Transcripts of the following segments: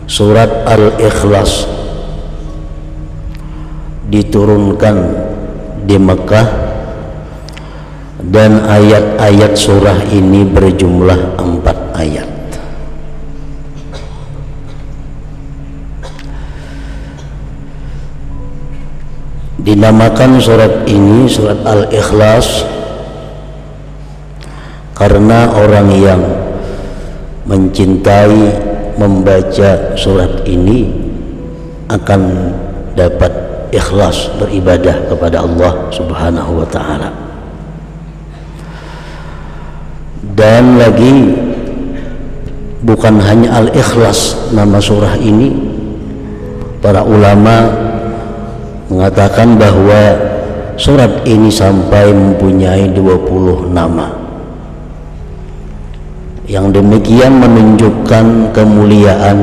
Surat Al-Ikhlas diturunkan di Mekah dan ayat-ayat surah ini berjumlah 4 ayat. Dinamakan surat ini surat Al-Ikhlas karena orang yang mencintai membaca surat ini akan dapat ikhlas beribadah kepada Allah Subhanahu wa ta'ala. Dan lagi bukan hanya Al-Ikhlas nama surah ini, para ulama mengatakan bahwa surat ini sampai mempunyai 20 nama. Yang demikian menunjukkan kemuliaan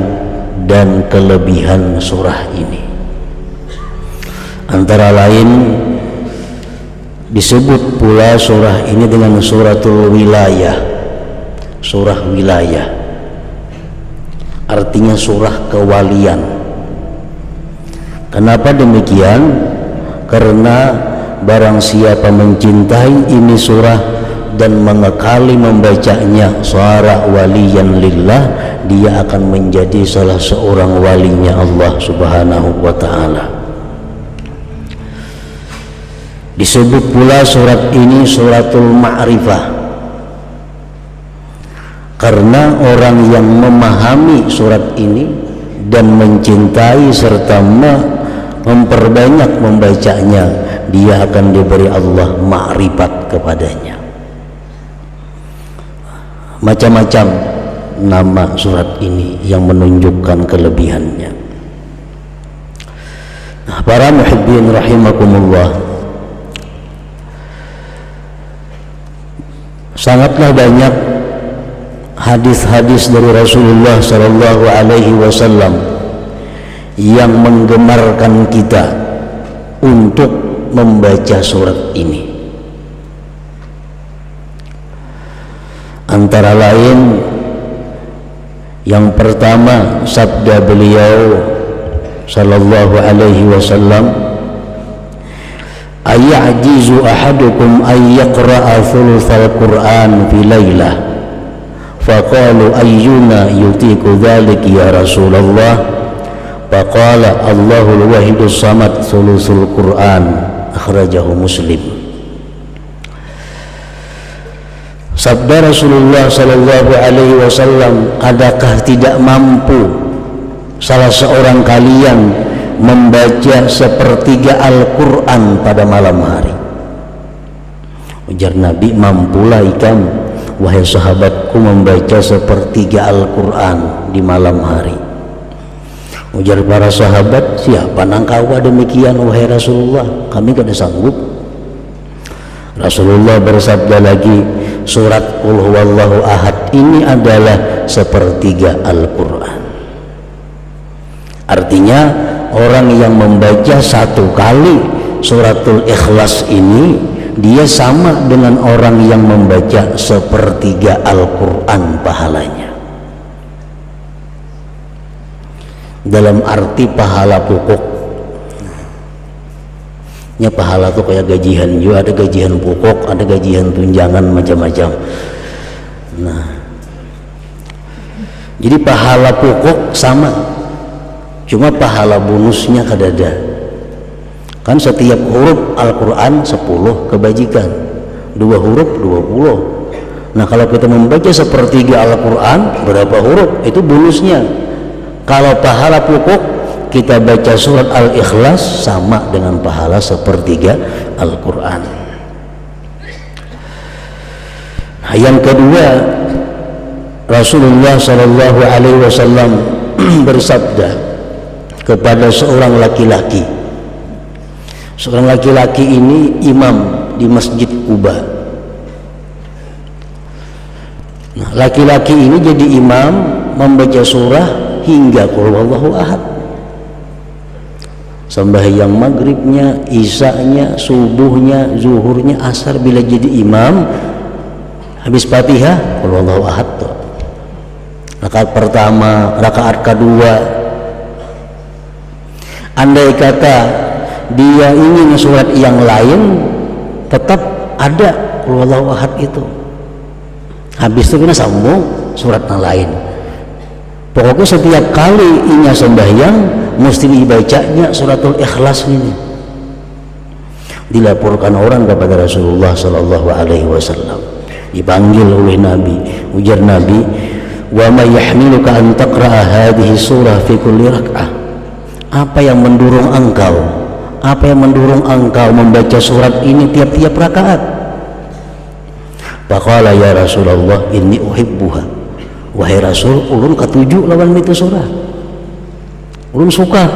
dan kelebihan surah ini. Antara lain disebut pula surah ini dengan suratul wilayah, surah wilayah, artinya surah kewalian. Kenapa demikian? Karena barang siapa mencintai ini surah dan mengekali membacanya suara waliyan lillah, dia akan menjadi salah seorang walinya Allah Subhanahu wa ta'ala. Disebut pula surat ini suratul ma'rifah karena orang yang memahami surat ini dan mencintai serta memperbanyak membacanya, dia akan diberi Allah ma'rifat kepadanya. Macam-macam nama surat ini yang menunjukkan kelebihannya. Nah, para muhibbin rahimakumullah, sangatlah banyak hadis-hadis dari Rasulullah sallallahu alaihi wasallam yang menggemarkan kita untuk membaca surat ini. Antara lain yang pertama sabda beliau sallallahu alaihi wasallam, ayajizu ahadukum ay yaqra'a thulutsal Qur'an fi lailah, faqalu ayyuna yutiqu dzalik ya Rasulullah, faqala Allahul wahidus samad thulutsul Qur'an, akhrajahu Muslim. Sabda Rasulullah sallallahu alaihi wasallam, adakah tidak mampu salah seorang kalian membaca sepertiga Al-Quran pada malam hari? Ujar Nabi, mampulah ikam wahai sahabatku membaca sepertiga Al-Quran di malam hari. Ujar para sahabat, siapa nangkawa demikian wahai Rasulullah, kami kada sanggup. Rasulullah bersabda lagi, surat Qul huwallahu ahad ini adalah sepertiga Al-Quran. Artinya orang yang membaca satu kali suratul Ikhlas ini, dia sama dengan orang yang membaca sepertiga Al-Quran pahalanya. Dalam arti pahala pokok. Ya, pahala tuh kayak gajian juga, ada gajian pokok, ada gajian tunjangan, macam-macam. Nah, jadi pahala pokok sama, cuma pahala bonusnya kadada. Kan setiap huruf Al-Quran 10 kebajikan, 2 huruf 20. Nah, kalau kita membaca sepertiga Al-Quran, berapa huruf? Itu bonusnya. Kalau pahala pokok kita baca surat Al-Ikhlas sama dengan pahala sepertiga Al-Quran. Nah, yang kedua, Rasulullah sallallahu alaihi wasallam bersabda kepada seorang laki-laki. Seorang laki-laki ini imam di Masjid Quba. Nah, laki-laki ini jadi imam membaca surah hingga Qul huwallahu ahad. Sembahyang maghribnya, isanya, subuhnya, zuhurnya, asar, bila jadi imam habis Fatihah Qul huwallahu ahad tuh. rakaat pertama, rakaat kedua. Andai kata dia ingin surat yang lain, tetap ada qul huwallahu ahad itu. Habis itu kita sambung surat yang lain. Pokoknya setiap kali inya sembahyang mesti dibacanya suratul Ikhlas ini. Dilaporkan orang kepada Rasulullah sallallahu alaihi wasallam. Dipanggil oleh Nabi, ujar Nabi, "Wa ma yahmiluka an taqra'a hadhihi surah fi kulli rak'ah?" Apa yang mendorong engkau? Apa yang mendorong engkau membaca surat ini tiap-tiap rakaat? Faqala ya Rasulullah inni uhibbuha. Wahai Rasul, ulun katuju lawan itu surah. Ulun suka.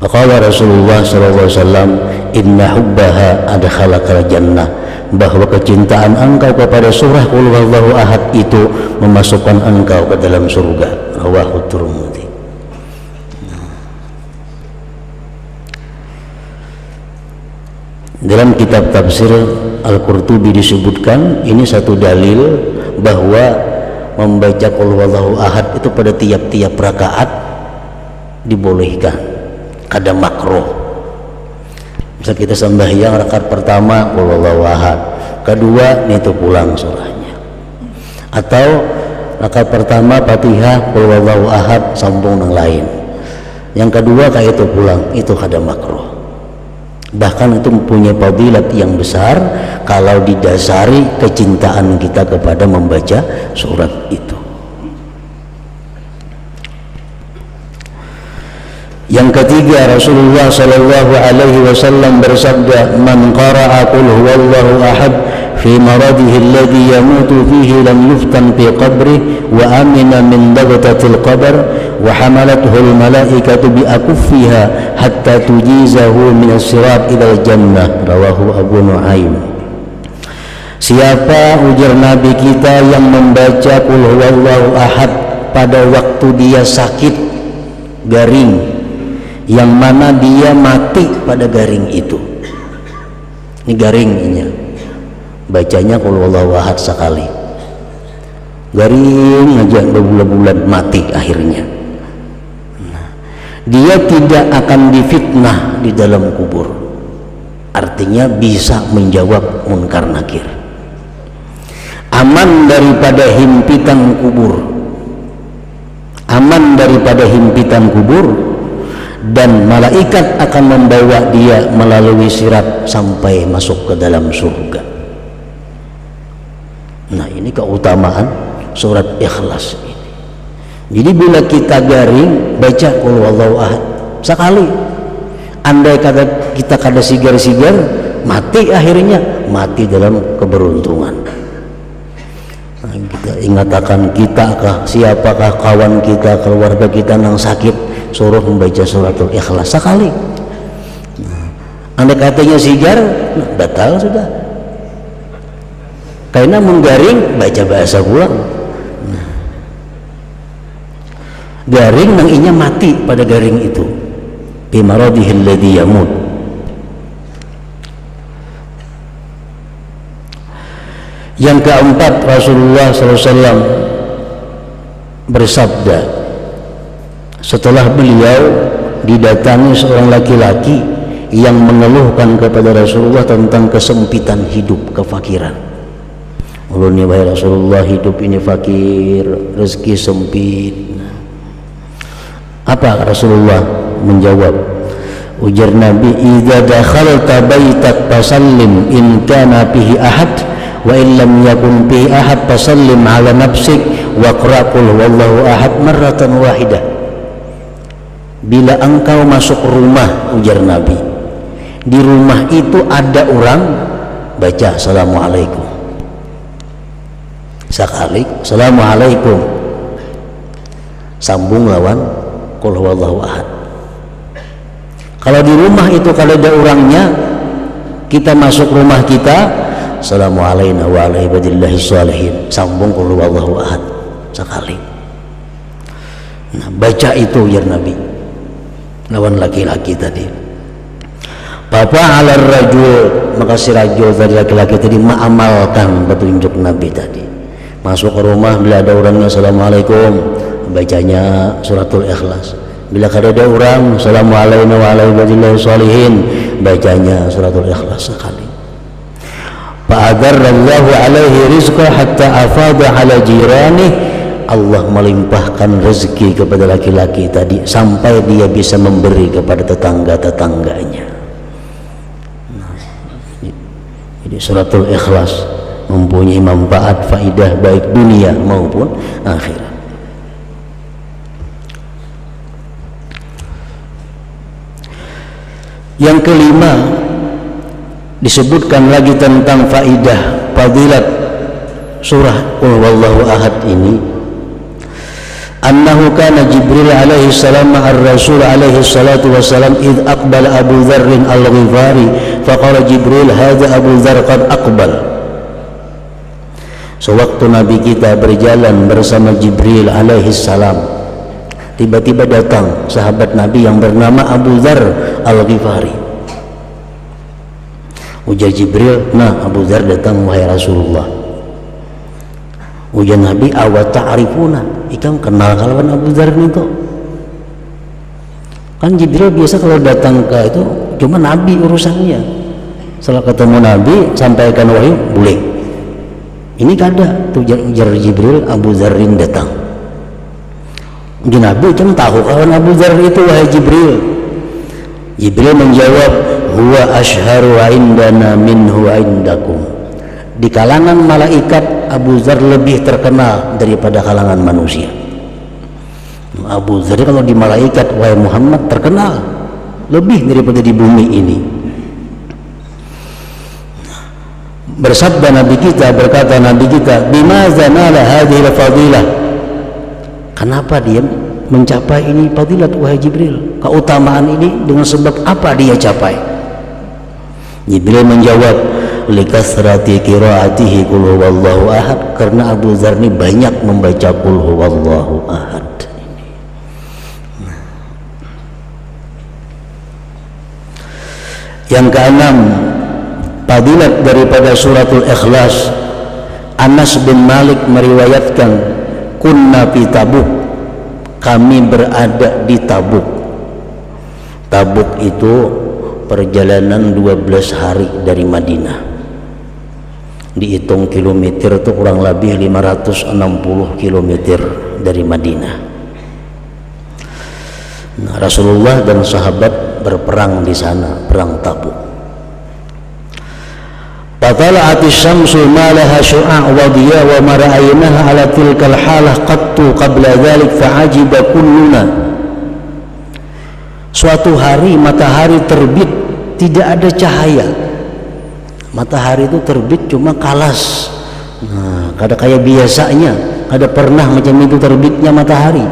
Faqala Rasulullah sallallahu alaihi wasallam, "Inna hubbaha adkhalakal jannah." Bahwa kecintaan engkau kepada surah Qul Huwallahu Ahad itu memasukkan engkau ke dalam surga. Rawahu Tirmidzi. Dalam kitab tafsir Al-Qurtubi disebutkan ini satu dalil bahwa membaca Qul Huwallahu Ahad itu pada tiap-tiap rakaat dibolehkan, kada makruh. Misal kita sembahyang rakaat pertama Qul Huwallahu Ahad, kedua itu pulang surahnya, atau rakaat pertama Fatihah Qul Huwallahu Ahad sambung yang lain, yang kedua kayak itu pulang, itu kada makruh. Bahkan itu mempunyai fadilat yang besar kalau didasari kecintaan kita kepada membaca surat itu. Yang ketiga, Rasulullah sallallahu alaihi wasallam bersabda, "Man qara'a qul huwallahu ahad fi maradihi alladhi yamutu fihi lam yuftan fi qabrihi wa amina min daghtatil qabr wa hamalathu al malaikatu bi akuffiha hatta tujizahu min as-sirat ila al-jannah." Rawahu Abu Nuaim. Siapa, ujar Nabi kita, yang membaca qul huwallahu ahad pada waktu dia sakit garing, yang mana dia mati pada garing itu. Ini garingnya, bacanya qul huwallahu ahad sekali, garing aja berbulan-bulan mati akhirnya. Dia tidak akan difitnah di dalam kubur, artinya bisa menjawab munkar nakir, aman daripada himpitan kubur, aman daripada himpitan kubur, dan malaikat akan membawa dia melalui sirat sampai masuk ke dalam surga. Nah, ini keutamaan surat Ikhlas ini. Jadi bila kita garing baca qul huwallahu ahad sekali, andai kata kita kada sigar-sigar, mati akhirnya, mati dalam keberuntungan. Nah, kita ingatakan kita kah, siapakah kawan kita, keluarga kita yang sakit, suruh membaca suratul Ikhlas sekali. Nah, andai katanya sigar, nah, batal sudah. Karena menggaring baca bahasa pulang. Nah, garing nang inya mati pada garing itu. Bi maradihil ladzi yamut. Yang keempat, Rasulullah SAW bersabda setelah beliau didatangi seorang laki-laki yang mengeluhkan kepada Rasulullah tentang kesempitan hidup, kefakiran. Ulunnya wahai Rasulullah, hidup ini fakir, rezeki sempit. Apa Rasulullah menjawab? Ujar Nabi, "Idza dakhalta baitak fasallim in kana fihi ahad wa in lam yakun fihi ahad fasallim ala nafsik wa qra qul huwallahu ahad marratan wahidah." Bila engkau masuk rumah, ujar Nabi, di rumah itu ada orang, baca assalamualaikum sekali, assalamualaikum, sambung lawan qul huwallahu ahad. Kalau di rumah itu kalau ada orangnya, kita masuk rumah kita, assalamualaikum wa ala ibadillahi sholihin, sambung qul huwallahu ahad sekali. Nah, baca itu ya Nabi lawan laki-laki tadi. Bapak ala rajul, maka si rajul tadi, laki-laki tadi mengamalkan petunjuk Nabi tadi. Masuk ke rumah, bila ada orangnya assalamualaikum, bacanya suratul Ikhlas. Bila kada ada orang, assalamualaikum warahmatullahi wabarakatuh, bacanya suratul Ikhlas sekali. Fa'adarrallahu alaihi rizqa hatta afada ala jirani. Allah melimpahkan rezeki kepada laki-laki tadi sampai dia bisa memberi kepada tetangga-tetangganya. Jadi suratul Ikhlas mempunyai manfaat faidah baik dunia maupun akhirat. Yang kelima, disebutkan lagi tentang faidah fadilat surah Qul Huwallahu Ahad ini. Annahu kana Jibril alaihi salam ma'ar Rasul alaihi salatu wassalam id aqbala Abu Dzar al-Ghifari faqala Jibril hadza Abu Dzar qad aqbal. Sewaktu Nabi kita berjalan bersama Jibril alaihi salam, tiba-tiba datang sahabat Nabi yang bernama Abu Dzar al-Ghifari. Ujar Jibril, nah Abu Dzar datang wahai Rasulullah. Ujar Nabi, awa ta'rifuna, ikam kenal kalawan Abu Dzar itu? Kan Jibril biasa kalau datang ke itu cuma Nabi urusannya. Setelah ketemu Nabi sampaikan wahyu boleh. Ini kada tuh ujar Jibril, Abu Dzarin datang. Ujar Nabi, ikam tahu kawan Abu Dzar itu wahai Jibril? Jibril menjawab, huwa ashharu indana minhu indakum. Di kalangan malaikat Abu Dzar lebih terkenal daripada kalangan manusia. Abu Dzar kalau di malaikat wahai Muhammad terkenal lebih daripada di bumi ini. Bersabda Nabi kita, berkata Nabi kita, bimaza nala hadhil fadilah, kenapa dia mencapai ini fadilat wahai Jibril? Keutamaan ini dengan sebab apa dia capai? Jibril menjawab, likasrati qiraatihi qul huwallahu ahad, karena Abu Dzar ini banyak membaca qul huwallahu ahad. Yang keenam, fadilat daripada suratul Ikhlas. Anas bin Malik meriwayatkan, kunna fi Tabuk, kami berada di Tabuk. Tabuk itu perjalanan 12 hari dari Madinah. Dihitung kilometer itu kurang lebih 560 kilometer dari Madinah. Nah, Rasulullah dan sahabat berperang di sana, perang Tabuk. Fatala'atis syamsu ma laha syu'a' wa diya wa ma ra'aynaha 'ala tilkal halah qattu qabla dhalik fa'ajiba kulluna. Suatu hari matahari terbit, tidak ada cahaya. Matahari itu terbit cuma kalas. Nah, kada kayak biasanya, kada pernah macam itu terbitnya matahari.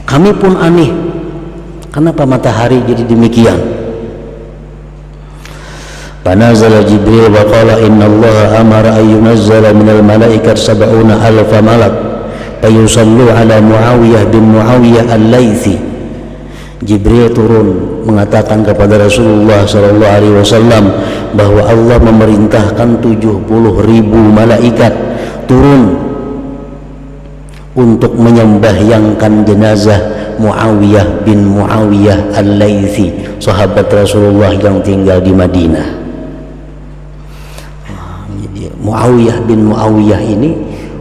Kami pun aneh, kenapa matahari jadi demikian? Fanazala Jibril wa qala inna Allah amara an yunazzala minal malaikat 70,000 malak fayusallu ala Muawiyah bin Muawiyah al-Laythi. Jibril turun mengatakan kepada Rasulullah SAW bahwa Allah memerintahkan 70.000 malaikat turun untuk menyembahyangkan jenazah Muawiyah bin Muawiyah al-Laythi, sahabat Rasulullah yang tinggal di Madinah. Muawiyah bin Muawiyah ini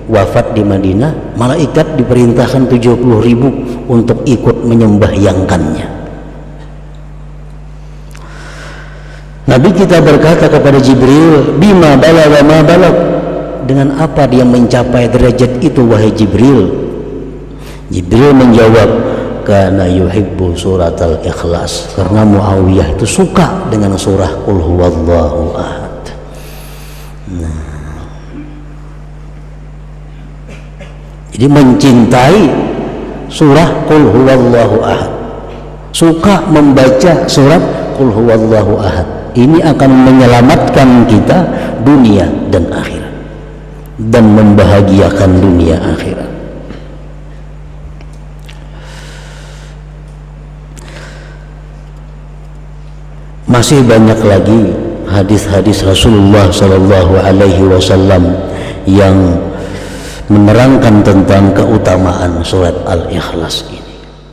wafat di Madinah, malaikat diperintahkan 70.000 untuk ikut menyembahyangkannya. Nabi kita berkata kepada Jibril, bima balagha ma balag, dengan apa dia mencapai derajat itu wahai Jibril? Jibril menjawab, kana yuhibbu suratal Ikhlas, karena Muawiyah itu suka dengan surah Qul Huwallahu Ahad. Nah, jadi mencintai surah Qul Huwallahu Ahad, suka membaca surat Qul Huwallahu Ahad. Ini akan menyelamatkan kita dunia dan akhirat, dan membahagiakan dunia akhirat. Masih banyak lagi hadis-hadis Rasulullah sallallahu alaihi wasallam yang menerangkan tentang keutamaan surat Al-Ikhlas ini.